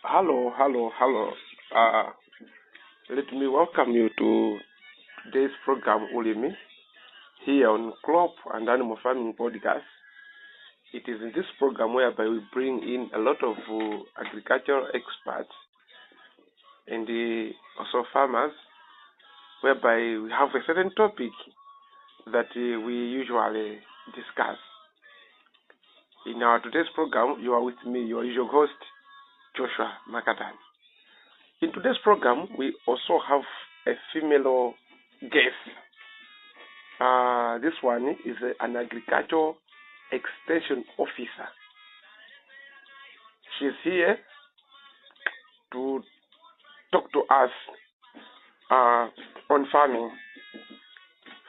Hello, hello, hello. Let me welcome you to today's program, Ulimi, here on Crop and Animal Farming Podcast. It is in this program whereby we bring in a lot of agricultural experts and also farmers, whereby we have a certain topic that we usually discuss. In our today's program, you are with me, your usual host, Joshua Makatan. In today's program, we also have a female guest. This one is an agricultural extension officer. She's here to talk to us on farming.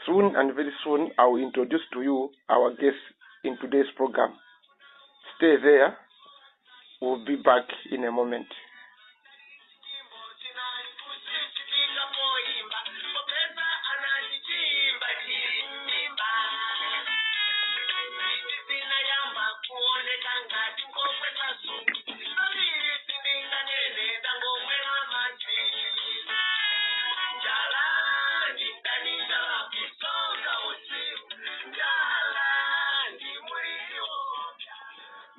Soon and very soon, I will introduce to you our guest in today's program. Stay there. We'll be back in a moment.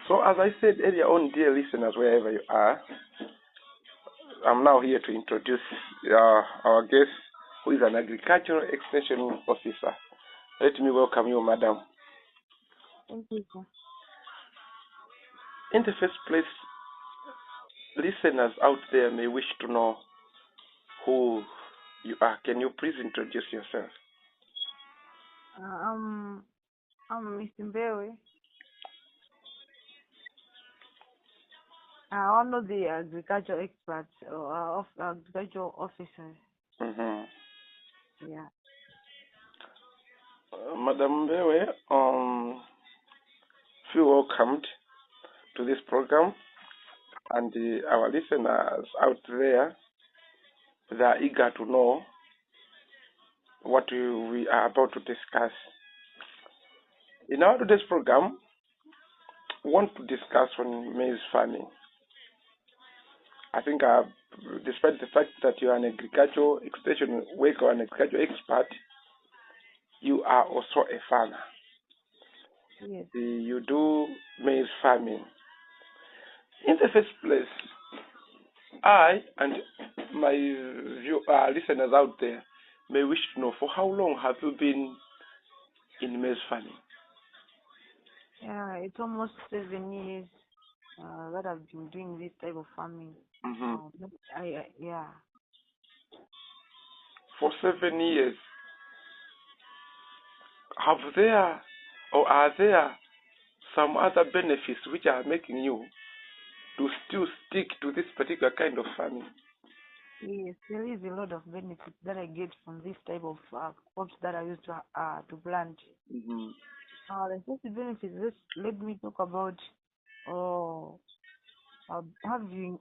So as I said earlier on, dear listeners, wherever you are, I'm now here to introduce our guest, who is an agricultural extension officer. Let me welcome you, madam. Thank you. In the first place, listeners out there may wish to know who you are. Can you please introduce yourself? I'm Mr. Mbewe. One of the agricultural experts or agricultural officers. Mm-hmm. Yeah. Madam Mbewe, feel welcomed to this program, and our listeners out there, they are eager to know what we are about to discuss. In our today's program, we want to discuss on maize farming. I think despite the fact that you are an agricultural extension worker or an agricultural expert, you are also a farmer. Yes. You do maize farming. In the first place, I and my listeners out there may wish to know, for how long have you been in maize farming? Yeah, it's almost 7 years that I've been doing this type of farming. Mm-hmm. Yeah. For 7 years, are there some other benefits which are making you to still stick to this particular kind of farming? Yes, there is a lot of benefits that I get from this type of crops that I used to plant. Mm-hmm. The first benefits, let me talk about having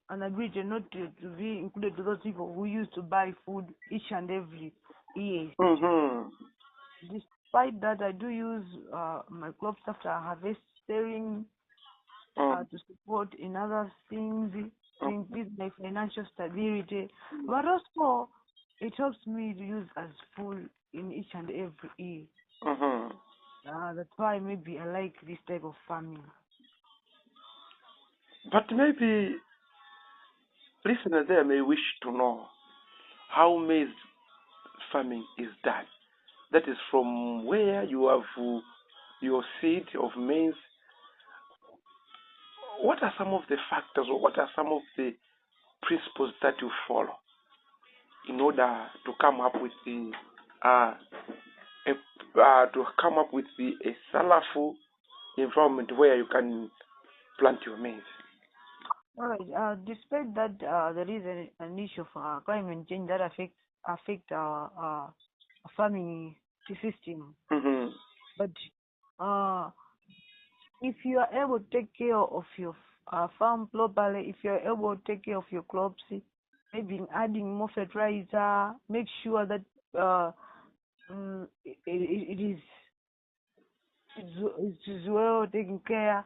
an ability not to be included to those people who used to buy food each and every year. Mm-hmm. Despite that, I do use my crops after harvesting to support in other things, to increase my financial stability. But also, it helps me to use as food in each and every year. Mm-hmm. That's why maybe I like this type of farming. But maybe listeners there may wish to know how maize farming is done. That is from where you have your seed of maize. What are some of the factors, or what are some of the principles that you follow in order to come up with a colorful environment where you can plant your maize? All right. Despite that, there is an issue of climate change that affect our farming system. Mm-hmm. But if you are able to take care of your farm properly, if you are able to take care of your crops, maybe adding more fertilizer, make sure that it is it's well taken care.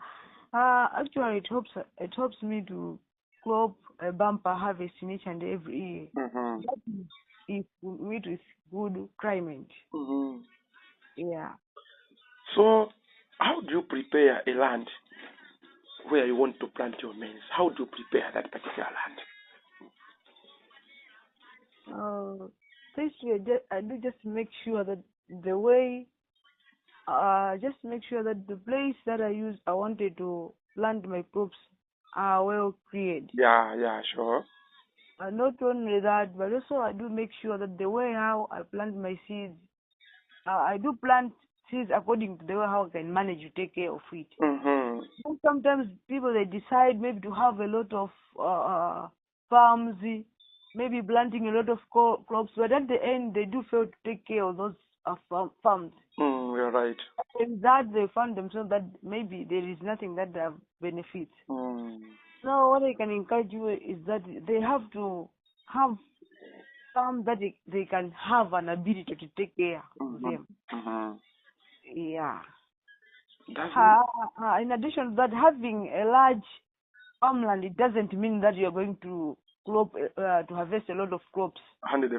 Actually, it helps me to crop a bumper harvest in each and every year. Mm-hmm. That is if we meet with good climate. Mm-hmm. Yeah. So, how do you prepare a land where you want to plant your maize? How do you prepare that particular land? Firstly, I do just make sure that the way, just make sure that the place that I wanted to plant my crops are well cleared. Yeah, sure. Not only that, but also I do make sure that the way how I plant my seeds, I do plant seeds according to the way how I can manage to take care of it. Mm-hmm. Sometimes people they decide maybe to have a lot of farms, maybe planting a lot of crops, but at the end they do fail to take care of those farms. You're right. And that they find themselves that maybe there is nothing that they have benefits. Mm. Now, what I can encourage you is that they have to have some that they can have an ability to take care of Mm-hmm. them. Mm-hmm. Yeah. That's In addition to that, having a large farmland, it doesn't mean that you're going to to harvest a lot of crops. 100%.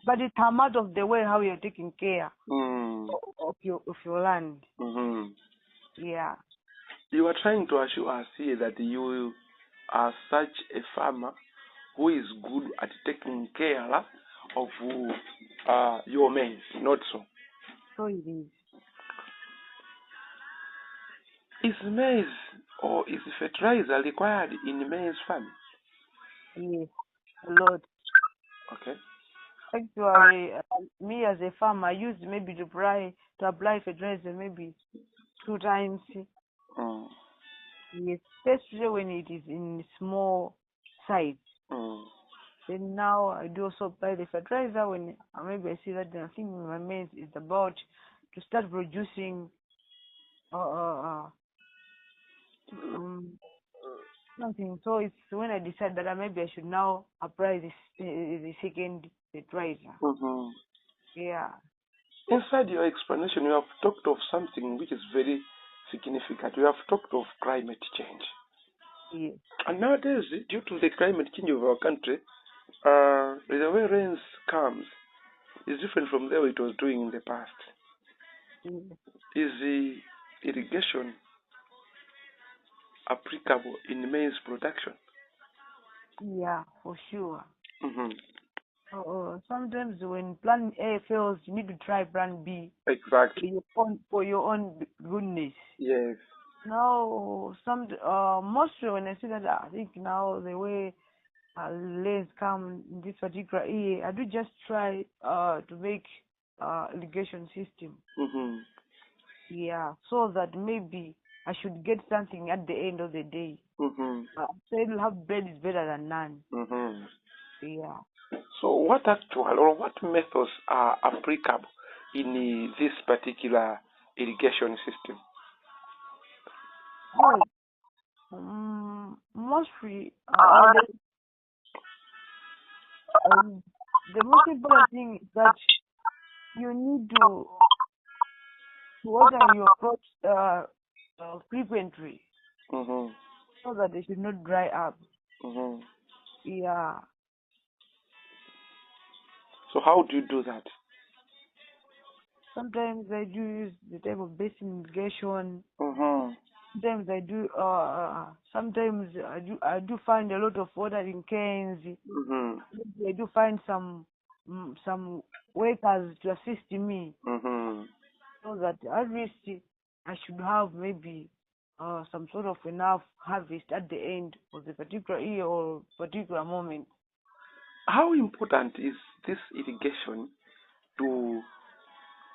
But it's a matter of the way how you're taking care Mm. of your land. Mm-hmm. Yeah. You are trying to assure us here that you are such a farmer who is good at taking care of your maize, not so. So it is. Is maize or is fertilizer required in maize farming? Yes. A lot. Okay. Actually, me as a farmer, I used maybe to apply fertilizer maybe 2 times. Mm. Yes, especially when it is in small size. Mm. Then now I do also apply the fertilizer when maybe I see that I think my maize is about to start producing something. So it's when I decide that maybe I should now apply the second fertilizer. Mm-hmm. Yeah. Inside your explanation, you have talked of something which is very significant. You have talked of climate change. Yes. And nowadays, due to the climate change of our country, the way rains comes is different from the way it was doing in the past. Yes. Is the irrigation applicable in maize production? Yeah, for sure. Mm-hmm. Sometimes when plan A fails, you need to try plan B Exactly. for your own goodness. Yes. Now, mostly when I see that, I think now the way rains come in this particular year, I do just try to make irrigation system. Mm-hmm. Yeah, so that maybe I should get something at the end of the day. Mm-hmm. Saying have bread is better than none. Mm-hmm. Yeah. So what actual or what methods are applicable in this particular irrigation system? Well, mostly the most important thing is that you need to water your crops frequently Mm-hmm. so that they should not dry up. Mm-hmm. Yeah. So how do you do that? Sometimes I do use the type of basin irrigation. Mm-hmm. Sometimes I do. Sometimes I do find a lot of watering cans. Mm-hmm. I do find some workers to assist me, Mm-hmm. so that at least I should have maybe some sort of enough harvest at the end of the particular year or particular moment. How important is this irrigation to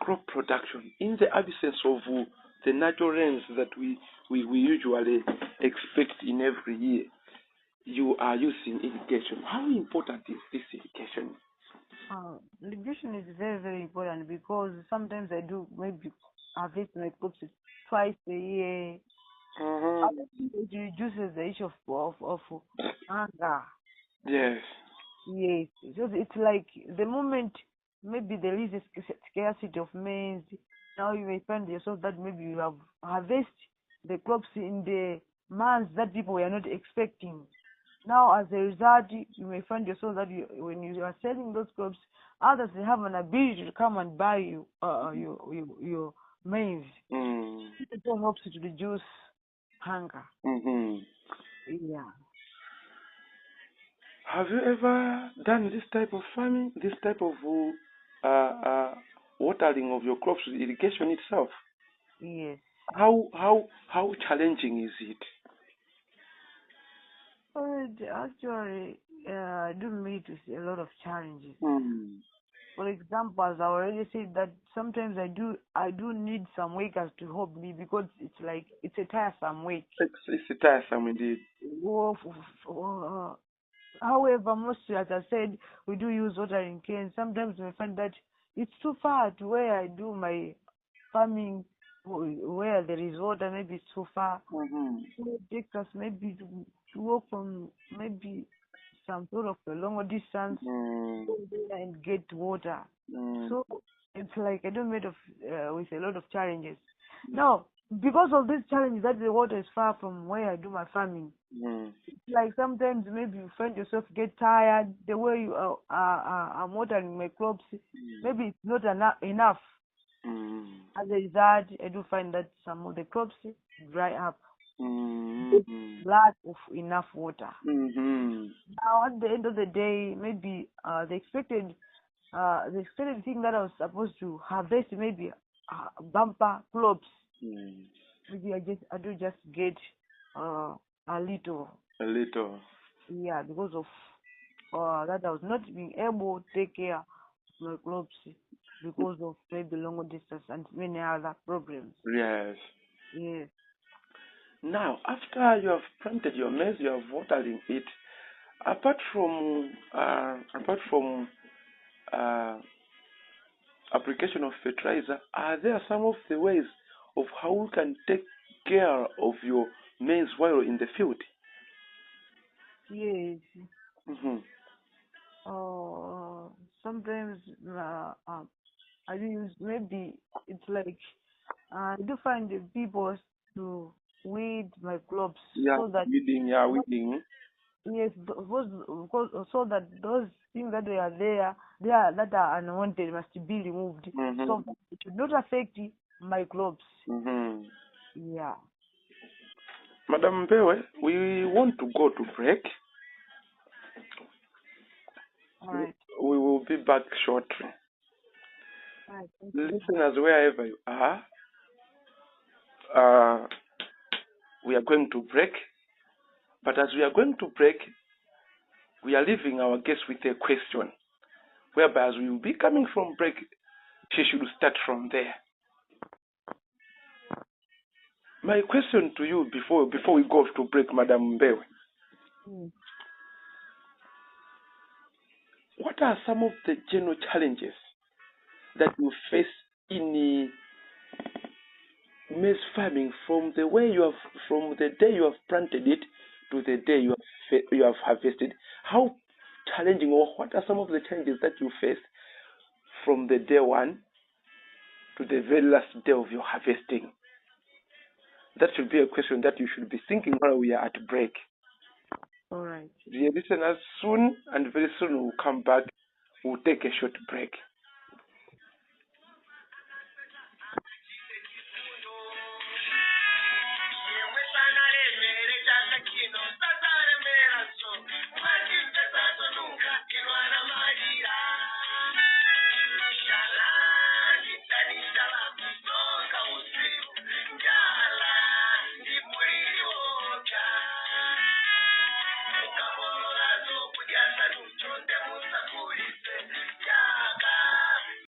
crop production in the absence of the natural rains that we usually expect in every year? You are using irrigation. How important is this irrigation? Irrigation is very, very important because sometimes I do maybe harvest my crops twice a year. Mm-hmm. It reduces the issue of hunger. Yes. Yes, because it's like the moment maybe there is a scarcity of maize, Now you may find yourself that maybe you have harvested the crops in the months that people were not expecting. Now, as a result, you may find yourself that when you are selling those crops, others they have an ability to come and buy your maize. It also helps you to reduce hunger. Yeah. Have you ever done this type of farming, this type of watering of your crops with irrigation itself? Yes. How challenging is it? Well, actually, I do meet with a lot of challenges. For example, as I already said, that sometimes I do need some workers to help me because it's a tiresome work. It's tiresome indeed. However, mostly, as I said, we do use watering cans. Sometimes we find that it's too far to where I do my farming, where there is water. Maybe it's too far. So it takes us maybe to walk from maybe some sort of a longer distance go there and get water. So it's like I do meet with a lot of challenges. Now, because of this challenge that the water is far from where I do my farming, like sometimes maybe you find yourself get tired the way you are watering my crops. Maybe it's not enough. As a result, I do find that some of the crops dry up. Lack of enough water. Now, at the end of the day, maybe the expected thing that I was supposed to harvest, maybe bumper crops. Maybe I do just get a little. A little. Yeah, because of that I was not being able to take care of my crops because of maybe longer distance and many other problems. Yes. Yes. Now, after you have planted your maize, you have watering it. Apart from application of fertilizer, are there some of the ways of how we can take care of your maize while in the field? Yes. Sometimes I do use, maybe it's like I do find the people to weed my crops so that Weeding. yes, so that those things that are there that are unwanted must be removed, so that it should not affect my crops. Yeah. Madam Mbewe, we want to go to break. All right. We will be back shortly. All right. Listeners, wherever you are, we are going to break. But as we are going to break, we are leaving our guest with a question, whereby as we will be coming from break, she should start from there. My question to you before we go to break, Madam Mbewe, what are some of the general challenges that you face in maize farming from the day you have planted it to the day you have harvested? How challenging, or what are some of the challenges that you face from the day one to the very last day of your harvesting? That should be a question that you should be thinking while we are at break. All right. Dear listeners, soon and very soon we'll come back. We'll take a short break.